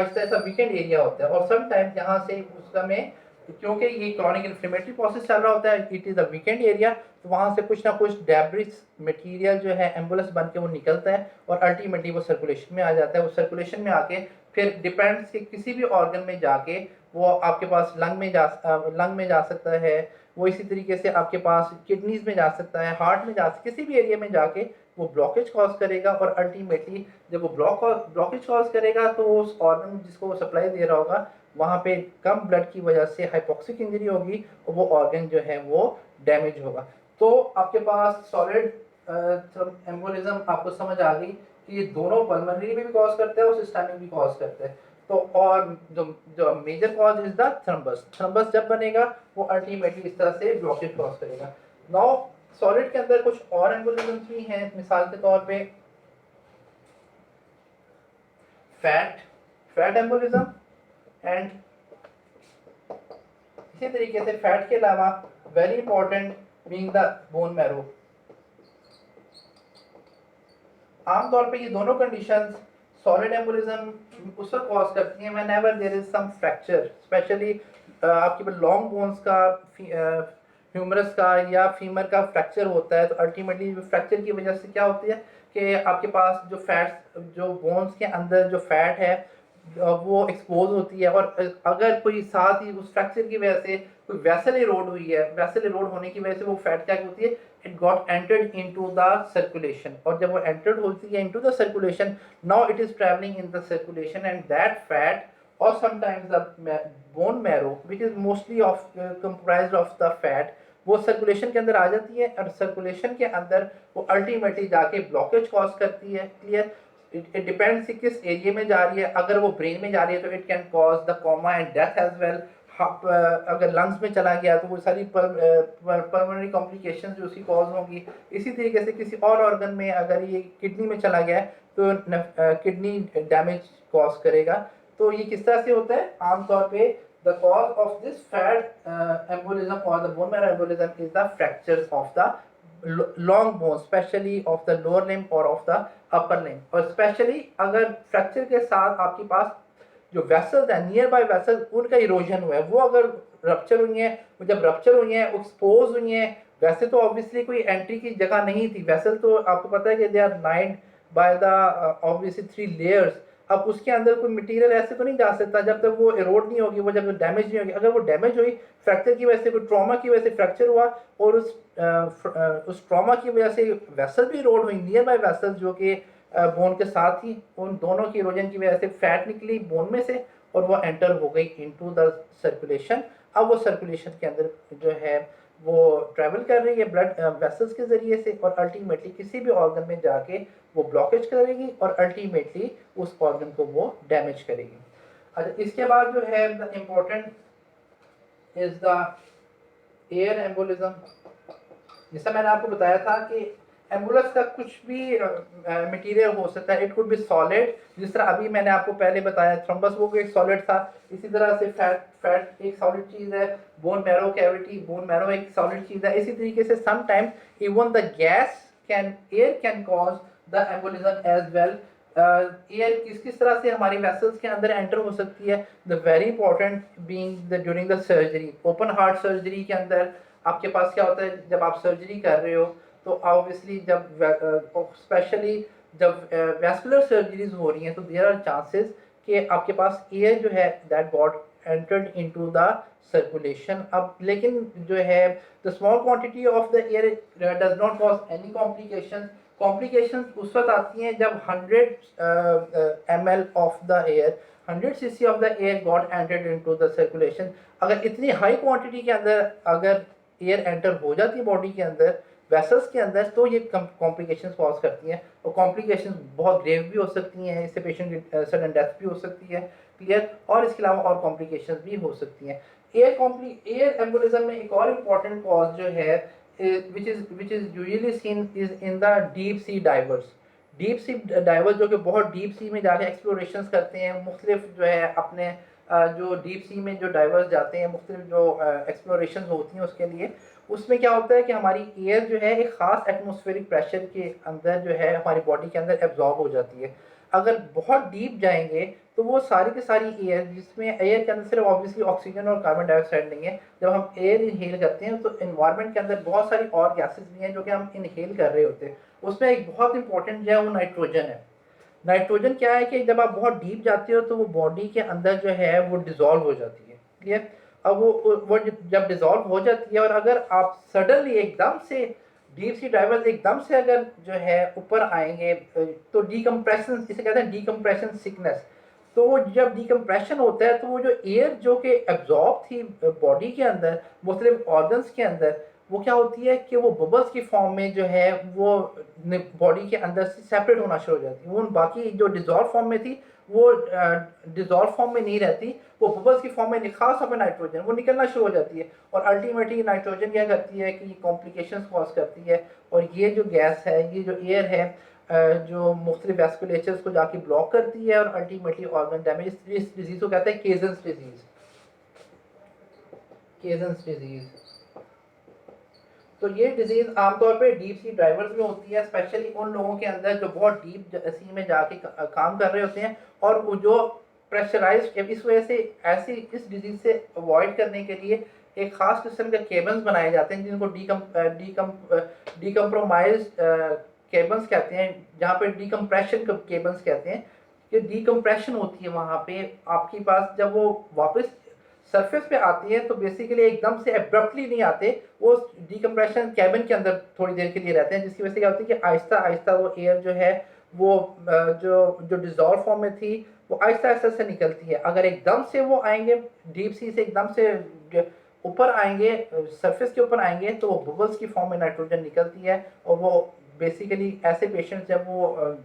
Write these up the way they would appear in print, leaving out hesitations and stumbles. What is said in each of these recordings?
ऐसा weekend area होता है और सम टाइम यहाँ से उस समय क्योंकि ये क्रॉनिक इन्फ्लेमेटरी प्रोसेस चल रहा होता है, it is a weekend area, तो वहाँ से कुछ ना कुछ डेब्रिस मटेरियल जो है एम्बुलेंस बन के वो निकलता है और अल्टीमेटली वो सर्कुलेशन में आ जाता है। वो सर्कुलेशन में आके फिर डिपेंड्स कि किसी भी ऑर्गन में जाके वो आपके पास लंग में जा सकता है, वो इसी तरीके से आपके पास किडनीज में जा सकता है, हार्ट में जा सकता है, किसी भी एरिया में जाके वो ब्लॉकेज कॉज करेगा और अल्टीमेटली जब वो ब्लॉकेज कॉज करेगा तो उस ऑर्गन जिसको वो सप्लाई दे रहा होगा वहाँ पे कम ब्लड की वजह से हाइपोक्सिक इंजरी होगी और वो ऑर्गन जो है वो डैमेज होगा। तो आपके पास सॉलिड एम्बोलिज्म आपको समझ आ गई कि ये दोनों पल्मोनरी भी कॉज करते हैं और सिस्टमिक भी कॉज करते हैं। तो और जो जो major cause is the thrombus, thrombus जब बनेगा वो अल्टीमेटली इस तरह से ब्लॉकेज कॉज करेगा। नाउ सॉलिड के अंदर कुछ और एम्बोलिज्म्स भी हैं, मिसाल के तौर पे फैट एम्बोलिज्म एंड इसी तरीके से फैट के अलावा very important being the bone marrow. आमतौर पे ये दोनों कंडीशंस सॉलिड एम्बोलिज्म उस वक्त कॉज करती हैं whenever there is some fracture, especially आपके लॉन्ग बोन्स का, ह्यूमरस का या फीमर का फ्रैक्चर होता है। तो अल्टीमेटली फ्रैक्चर की वजह से क्या होती है कि आपके पास जो फैट्स, जो बोन्स के अंदर जो फैट है वो एक्सपोज होती है और अगर कोई साथ ही उस फ्रैक्चर की वजह से कोई वेसल इरोड हुई है, वेसल इरोड होने की वजह से वो फैट क्या होती है, it got entered into the circulation, और जब वो entered होती है into the circulation, now it is traveling in the circulation and that fat or sometimes the bone marrow which is mostly of comprised of the fat वो circulation के अंदर आ जाती है और सर्कुलेशन के अंदर वो अल्टीमेटली जाके ब्लॉकेज कॉज करती है। क्लियर? इट डिपेंड्स कि किस एरिया में जा रही है। अगर वो ब्रेन में जा रही है तो it can cause the coma and death as well. अगर लंग्स में चला गया तो वो सारी पल्मोनरी कॉम्प्लिकेशंस जो उसकी कॉज होंगी। इसी तरीके से किसी और ऑर्गन में अगर ये किडनी में चला गया तो किडनी डैमेज कॉज करेगा। तो ये किस तरह से होता है? आमतौर पे the cause of this fat embolism और the bone marrow embolism is the fractures of the long bone, specially of the lower limb और ऑफ द अपर लिम्ब। और स्पेशली अगर फ्रैक्चर के साथ आपके पास जो वेसल्स है, नियर बाय वेसल, उनका इरोजन हुआ है, वो अगर रप्चर हुई है, वो जब रप्चर हुई है, एक्सपोज हुई है, वैसे तो ऑब्वियसली कोई एंट्री की जगह नहीं थी। वेसल तो आपको पता है कि they are lined by the obviously 3 layers. अब उसके अंदर कोई मटेरियल ऐसे तो नहीं जा सकता जब तक वो इरोड नहीं होगी, वो जब डैमेज नहीं होगी। अगर वो डैमेज हुई फ्रैक्चर की वजह से, कोई ट्रॉमा की वजह से फ्रैक्चर हुआ और उस ट्रॉमा की वजह से वेसल भी इरोड हुई, नियर बाय वेसल जो कि बोन के साथ ही, उन दोनों की इरोजन की वजह से फैट निकली बोन में से और वो एंटर हो गई इनटू द सर्कुलेशन। अब वो सर्कुलेशन के अंदर जो है वो ट्रैवल कर रही है ब्लड वेसल्स के ज़रिए से और अल्टीमेटली किसी भी ऑर्गन में जाके वो ब्लॉकेज करेगी और अल्टीमेटली उस ऑर्गन को वो डैमेज करेगी। अच्छा, इसके बाद जो है the important is the air embolism. जैसा मैंने आपको बताया था कि एम्बुलेंस का कुछ भी मटेरियल हो सकता है। इट कुड बी सॉलिड, जिस तरह अभी मैंने आपको पहले बताया थ्रोम्बस वो एक सॉलिड था। इसी तरह से फैट एक सॉलिड चीज़ है, bone marrow cavity, bone marrow एक सॉलिड चीज़ है। इसी तरीके से some time even the gas can, air can cause the embolism as well. Air किस किस तरह से हमारी वेसल्स के अंदर एंटर हो सकती है? The very important being the during the surgery, open heart surgery के अंदर आपके पास क्या होता है, जब आप सर्जरी कर रहे हो तो ऑब्वियसली जब स्पेशली जब वैस्कुलर सर्जरीज हो रही हैं तो देयर आर चांसेस कि आपके पास एयर जो है that got entered into the circulation. अब लेकिन जो है the small quantity of the air does not cause any complication. Complications उस वक्त आती हैं जब 100 ml of the air, 100 cc of the air got entered into the circulation. अगर इतनी हाई क्वांटिटी के अंदर अगर एयर एंटर हो जाती है बॉडी के अंदर, वेसल्स के अंदर, तो ये कॉम्प्लिकेशंस कॉज करती हैं और कॉम्प्लिकेशंस बहुत ग्रेव भी हो सकती हैं। इससे पेशेंट की सडन डेथ भी हो सकती है। क्लियर? और इसके अलावा और कॉम्प्लिकेशंस भी हो सकती हैं। एयर एम्बोलिज्म में एक और इम्पॉर्टेंट कॉज जो है which is usually seen is in the deep sea divers। Deep sea diverse जो कि बहुत डीप सी में जाके एक्सप्लोरेशंस करते हैं, मुख्तलिफ जो है अपने जो डीप सी में जो डाइवर्स जाते हैं, मुख्तलिफ जो एक्सप्लोरेशंस होती हैं उसके लिए, उसमें क्या होता है कि हमारी एयर जो है एक ख़ास एटमॉस्फेरिक प्रेशर के अंदर जो है हमारी बॉडी के अंदर एब्जॉर्ब हो जाती है। अगर बहुत डीप जाएंगे तो वो सारी की सारी एयर, जिसमें एयर के अंदर सिर्फ ऑब्वियसली ऑक्सीजन और कार्बन डाइऑक्साइड नहीं है, जब हम एयर इनहेल करते हैं तो इन्वायरमेंट के अंदर बहुत सारी और गैसेस भी हैं जो कि हम इनहेल कर रहे होते हैं। उसमें एक बहुत इंपॉर्टेंट जो है वो नाइट्रोजन है। नाइट्रोजन क्या है कि जब आप बहुत डीप जाते हो तो वो बॉडी के अंदर जो है वो डिजोल्व हो जाती है। क्लियर? अब वो जब डिजोल्व हो जाती है और अगर आप सडनली एकदम से डीप सी डाइवर्स एकदम से अगर जो है ऊपर आएंगे तो डीकम्प्रेशन, इसे कहते हैं डीकम्प्रेशन सिकनेस। तो वो जब डीकम्प्रेशन होता है तो वो जो एयर जो कि एब्जॉर्ब थी बॉडी के अंदर मुख्तलिफ ऑर्गन्स के अंदर, वो क्या होती है कि वो बबल्स की फॉर्म में जो है वो बॉडी के अंदर से सेपरेट होना शुरू हो जाती है। वो बाकी जो डिजॉल्व फॉर्म में थी वो डिजॉल्व फॉर्म में नहीं रहती, वो बबल्स की फॉर्म में खास तौर पर नाइट्रोजन वो निकलना शुरू हो जाती है। और अल्टीमेटली नाइट्रोजन क्या करती है कि कॉम्प्लिकेशंस कॉज करती है। और ये जो गैस है, ये जो एयर है, जो मुख्तलिफ वैस्कुलेचर्स को जाके ब्लॉक करती है और अल्टीमेटली ऑर्गन डैमेज। इस डिजीज को कहते हैं केजन्स डिजीज। केजन्स डिजीज। तो ये डिजीज आमतौर पे डीप सी डाइवर्स में होती है, स्पेशली उन लोगों के अंदर जो बहुत डीप सी में जाके काम कर रहे होते हैं और वो जो प्रेशराइज। इस वजह से ऐसी इस डिजीज से अवॉइड करने के लिए एक खास किस्म के केबल्स बनाए जाते हैं जिनको डीकम्प्रोमाइज केबल्स कहते हैं, जहाँ पे डीकम्प्रेशन केबल्स कहते हैं। कि डीकम्प्रेशन होती है वहाँ पे आपके पास, जब वो वापस सरफेस पे आती है तो बेसिकली एकदम से एब्रप्टली नहीं आते, वो डीकम्प्रेशन कैबिन के अंदर थोड़ी देर के लिए रहते हैं, जिसकी वजह से क्या होती है कि आहिस्ता आहिस्ता वो एयर जो है वो जो जो डिजॉल्व फॉर्म में थी वो आहिस्ता आहिस्ता से निकलती है। अगर एकदम से वो आएंगे डीप सी से एकदम से ऊपर आएंगे, सरफेस के ऊपर आएंगे, तो वो बबल्स की फॉर्म में नाइट्रोजन निकलती है। और वो बेसिकली ऐसे पेशेंट जब वो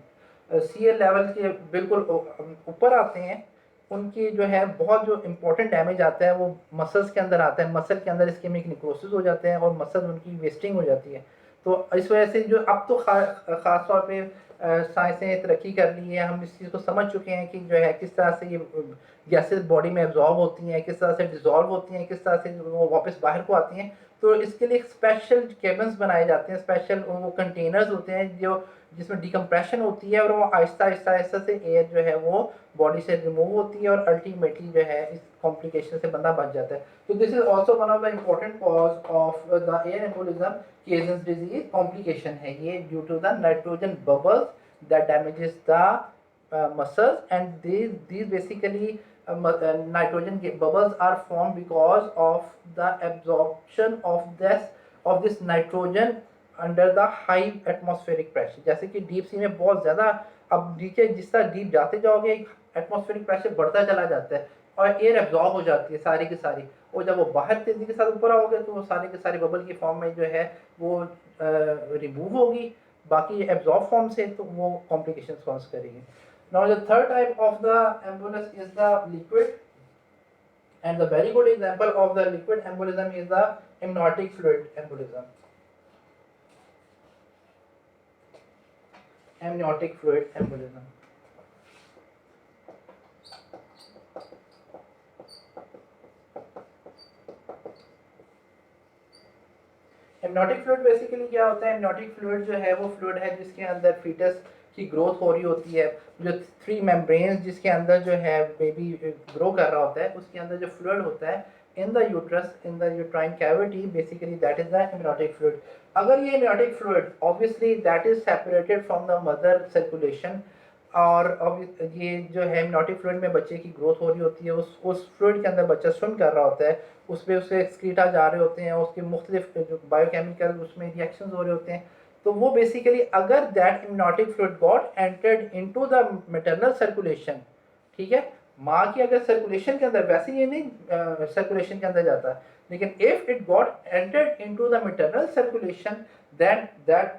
सी एल लेवल के बिल्कुल ऊपर आते हैं, उनकी जो है बहुत जो इंपॉर्टेंट डैमेज आता है वो मसल्स के अंदर आता है। मसल के अंदर इस्केमिक निक्रोसिस हो जाते हैं और मसल उनकी वेस्टिंग हो जाती है। तो इस वजह से जो अब तो ख़ास तौर पे साइंस ने तरक्की कर ली है, हम इस चीज़ को समझ चुके हैं कि जो है किस तरह से ये गैसेस बॉडी में एब्जॉर्ब होती हैं, किस तरह से डिजॉल्व होती हैं, किस तरह से वो वापस बाहर को आती हैं। तो इसके लिए स्पेशल केबिन्स बनाए जाते हैं, स्पेशल वो कंटेनर्स होते हैं जो जिसमें डिकम्प्रेशन होती है और वो आहिस्ता आहिस्ता आहिस्ता से एयर जो है वो बॉडी से रिमूव होती है और अल्टीमेटली जो है इस कॉम्प्लिकेशन से बंदा बच जाता है। तो this is also one of the important cause of the air embolism, caisson's disease complication है ये due to the nitrogen bubbles that damages the muscles, and these basically nitrogen bubbles are formed because of the absorption of this nitrogen under the high atmospheric pressure. जैसे कि deep sea में बहुत ज़्यादा, अब नीचे जिस तरह डीप जाते जाओगे एटमॉस्फेरिक प्रेशर बढ़ता चला जाता है और एयर एब्जॉर्ब हो जाती है सारी की सारी। और जब वो बाहर तेजी के साथ ऊपर आओगे तो वो सारी की सारी बबल की फॉर्म में जो है वो रिमूव होगी, बाकी एब्जॉर्ब फॉर्म से तो वो कॉम्प्लिकेशंस कॉज करेगी। Now the third type of the ambulance is the liquid, and the very good example of the liquid embolism is the amniotic fluid embolism. Amniotic fluid embolism. Amniotic fluid basically क्या होता है? Amniotic fluid जो है वो fluid है जिसके अंदर foetus की ग्रोथ हो रही होती है। जो 3 मेम्ब्रेन्स जिसके अंदर जो है बेबी ग्रो कर रहा होता है, उसके अंदर जो फ्लूइड होता है in the uterus, in the uterine cavity, basically that is the amniotic fluid. अगर ये amniotic fluid obviously that is separated from the mother circulation, और अब ये जो है एमनोटिक फ्लूइड में बच्चे की ग्रोथ हो रही होती है, उस फ्लूइड के अंदर बच्चा स्विम कर रहा होता है, उस पर उसके एक्सक्रीटा जा रहे होते हैं, उसके मुख्तलिफ जो बायोकेमिकल उसमें रिएक्शंस हो रहे होते हैं। तो वो बेसिकली अगर that amniotic fluid got entered into the maternal circulation, ठीक है, माँ की अगर सर्कुलेशन के अंदर, वैसे ये नहीं सर्कुलेशन के अंदर जाता, लेकिन if it got entered into the maternal circulation then that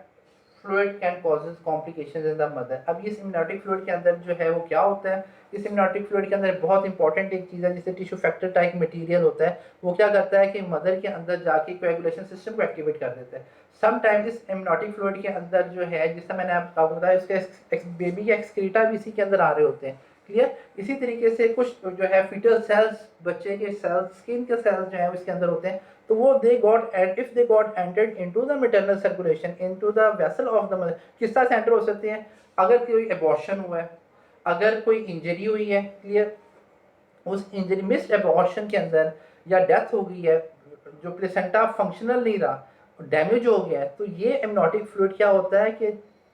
fluid can causes complications in the mother. अब इस इम्यूनोटिक फ्लूइड के अंदर जो है वो क्या होता है? इस इम्यूनोटिक फ्लूइड के अंदर बहुत इंपॉर्टेंट एक चीज़ है जिसे टिश्यू फैक्टर टाइप मटेरियल होता है। वो क्या करता है कि मदर के अंदर जाके कोएगुलेशन सिस्टम को एक्टिवेट कर देता है। सम टाइम इस इम्यूनोटिक फ्लूइड के अंदर जो है, जिससे मैंने आपको बताया, उसके बेबी के एक्सक्रीटा भी इसी के अंदर आ रहे होते हैं। क्लियर? इसी तरीके से कुछ जो है फीटल सेल्स, बच्चे के सेल्स, स्किन के सेल्स जो है इसके अंदर होते हैं। तो वो they got, and if they got entered into the maternal circulation, into the vessel of the mother, किस तरह से एंटर हो सकते हैं? अगर कोई एबॉर्शन हुआ है, अगर कोई इंजरी हुई है, क्लियर, उस इंजरी मिस्ड एबॉर्शन के अंदर या डेथ हो गई है, जो प्लेसेंटा फंक्शनल नहीं रहा, डैमेज हो गया है, तो ये एमनोटिक फ्लूइड क्या होता है कि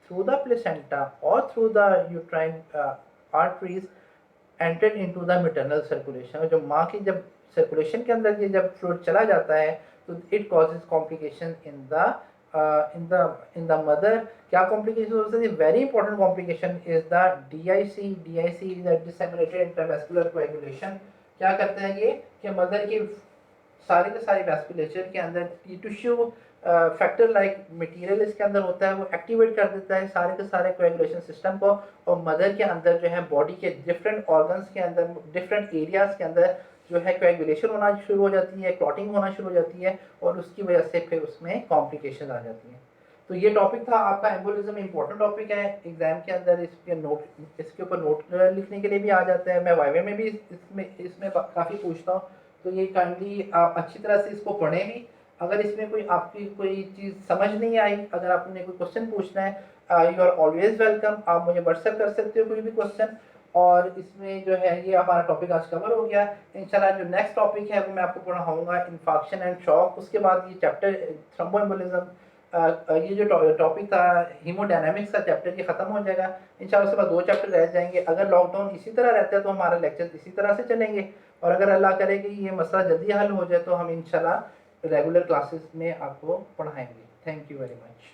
थ्रू द प्लेसेंटा और through the uterine arteries entered into the maternal circulation. जो माँ की जब सर्कुलेशन के अंदर ये जब फ्लूइड चला जाता है तो it causes complication in the mother. क्या कॉम्प्लिकेशन हो सकती है? Very important complication is the DIC is disseminated intravascular coagulation. क्या करते हैं ये कि मदर की सारे के सारे वेस्कुलेचर के अंदर टिश्यू फैक्टर लाइक मटेरियल इसके अंदर होता है, वो एक्टिवेट कर देता है सारे के सारे कोएगुलेशन सिस्टम को, और मदर के अंदर जो है बॉडी के डिफरेंट ऑर्गन्स के अंदर डिफरेंट एरियाज के अंदर जो है कोएगुलेशन होना शुरू हो जाती है, क्लॉटिंग होना शुरू हो जाती है, और उसकी वजह से फिर उसमें कॉम्प्लिकेशन आ जाती हैं। तो ये टॉपिक था आपका एम्बोलिज्म, इंपॉर्टेंट टॉपिक है एग्जाम के अंदर, इसके नोट इसके ऊपर नोट लिखने के लिए भी आ जाते हैं, मैं वाइवे में भी इसमें काफ़ी पूछता हूँ। तो ये काइंडली आप अच्छी तरह से इसको पढ़ें भी। अगर इसमें कोई आपकी कोई चीज़ समझ नहीं आई, अगर आपने कोई क्वेश्चन पूछना है, यू आर ऑलवेज वेलकम, आप मुझे व्हाट्सएप कर सकते हो कोई भी क्वेश्चन। और इसमें जो है ये हमारा टॉपिक आज कवर हो गया। इंशाल्लाह जो नेक्स्ट टॉपिक है वो मैं आपको पढ़ाऊंगा इन्फेक्शन एंड शॉक, उसके बाद ये चैप्टर थ्रोम्बोएम्बोलिज्म, ये जो टॉपिक था हीमोडायनामिक्स का चैप्टर, ये खत्म हो जाएगा इंशाल्लाह। उसके बाद 2 चैप्टर रह जाएंगे। अगर लॉकडाउन इसी तरह रहता है तो हमारे लेक्चर इसी तरह से चलेंगे, और अगर अल्लाह करे कि ये मसला जल्दी हल हो जाए तो हम इंशाल्लाह रेगुलर क्लासेस में आपको पढ़ाएंगे। Thank you very much.